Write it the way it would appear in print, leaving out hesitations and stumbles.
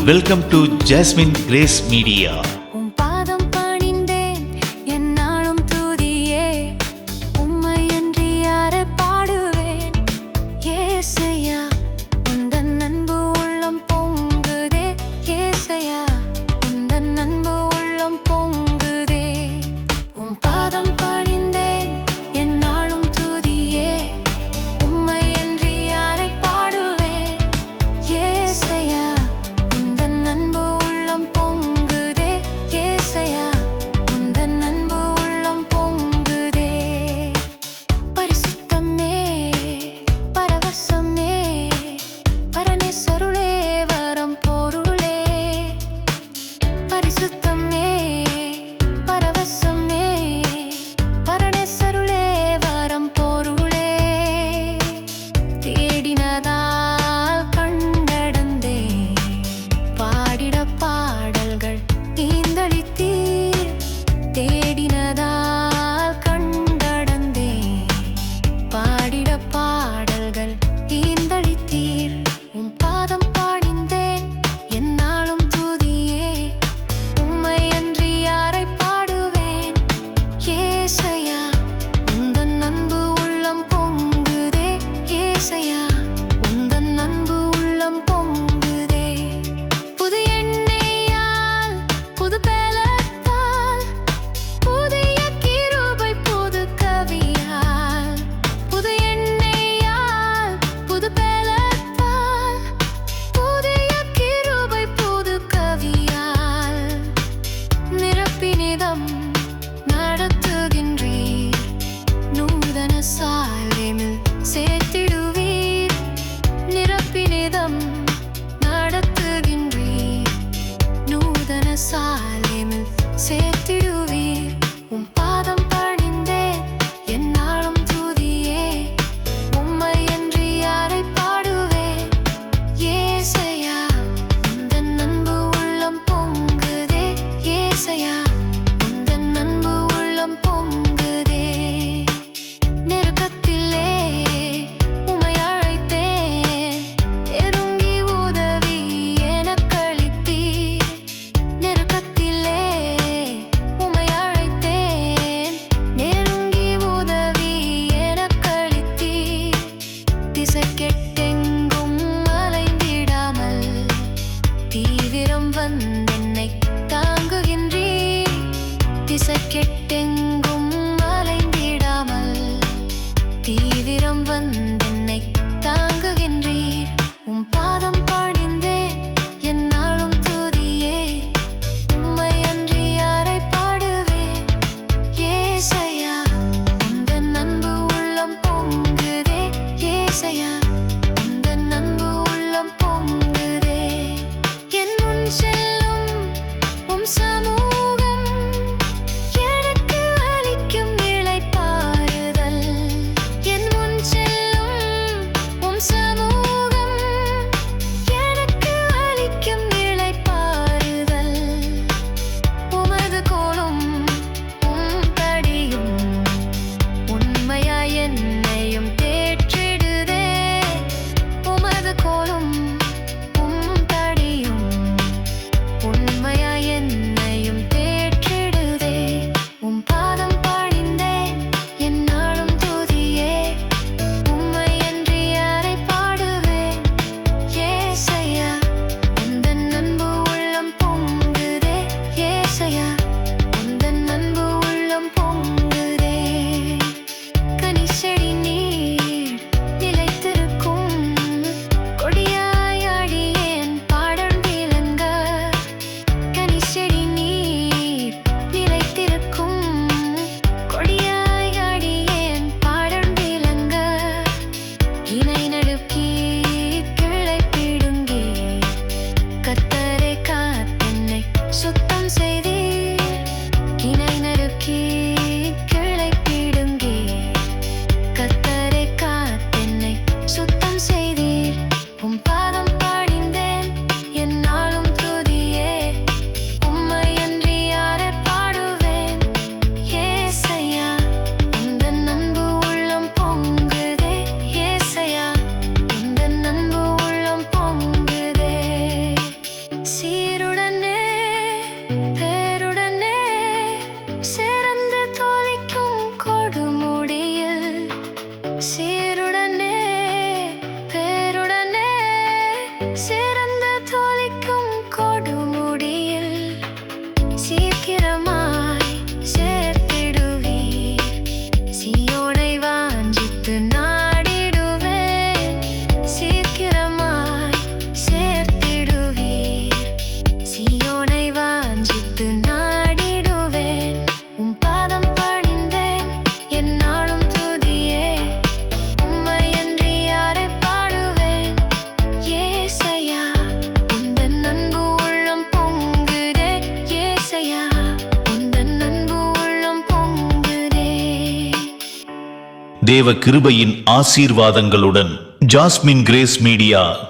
Welcome to Jasmine Grace Media. உம் பாதம் பணிந்தேன் என்னாலும் துதியே, உம்மையன்றி யாரை பாடுவேன்? ஏசையா உந்தன் அன்பு உள்ளம் பொங்குதே, ஏசையா உந்தன் அன்பு உள்ளம் பொங்குதே. உம் பாதம் பணிந்தேன் என்னாலும் துதியே, உம்மையன்றி யாரை பாடுவேன்? ஏசையா உந்தன் அன்பு உள்ளம் பொங்குதே, ஏசையா உந்தன் அன்பு உள்ளம் பொங்குதே. பரிசுத்தமே பரவசமே பரமேஸ்வருளே வரம் பொருளே. பரிசுத்தமே பரவசமே பரமேஸ்வருளே வரம் பொருளே. தேடினதால் கண்டடந்தே, பாடிட பாடல்கள் ஈந்தளித்தீர். தேடினதால் கண்டடந்தே, பாடிட பாடல்கள் ஈந்தளித்தீர். உம் பாதம் பாடிந்தேன் என்னாலும் துதியே, உம்மையன்றி யாரை பாடுவேன்? ஏசையா உந்தன் அன்பு உள்ளம் பொங்குதே, ஏசையா உந்தன் அன்பு உள்ளம் பொங்குதே. புது எண்ணெயால் புது பலத்தால், புதிய கிருபை புது கவியால். புது எண்ணெயால் புது பலத்தால், புதிய கிருபை புது கவியால். நிரப்பினிதம் நடத்துகின்றீர், நூதன சாலேமில் சேர்த்திடுவீர். நிரப்பினிதம் நடத்துகின்றீர், நூதன சாலேமில் சேர்த்திடுவீர். உம் பாதம் பணிந்தேன் என்னாலும் துதியே, உம்மையன்றி யாரை பாடுவேன்? ஏசையா உந்தன் அன்பு உள்ளம் பொங்குதே, ஏசையா உந்தன் அன்பு உள்ளம் பொங்குதே. நெருக்கத்திலே உம்மை அழைத்தேன், நெருங்கி உதவி எனக்களித்தீர். நெருக்கத்திலே உம்மை அழைத்தேன், நெருங்கி உதவி எனக்களித்தீர். திசைக்கெட்டெங்கும் அலைந்திடாமல், தீவிரம் வந்தென்னை தாங்குகின்றீர். திசைக்கெட்டெங்கும் அலைந்திடாமல், தீவிரம் வந்தென்னை தாங்குகின்றீர். உம் பாதம் பணிந்தேன் என்னாலும் துதியே, உம்மையன்றி யாரை பாடுவேன்? ஏசையா உந்தன் அன்பு உள்ளம் பொங்குதே, ஏசையா உந்தன் அன்பு உள்ளம் பொங்குதே. என் முன் செல்லும் உம் சமூகம் எனக்கு தேவ கிருபையின் ஆசீர்வாதங்களுடன் ஜாஸ்மின் கிரேஸ் மீடியா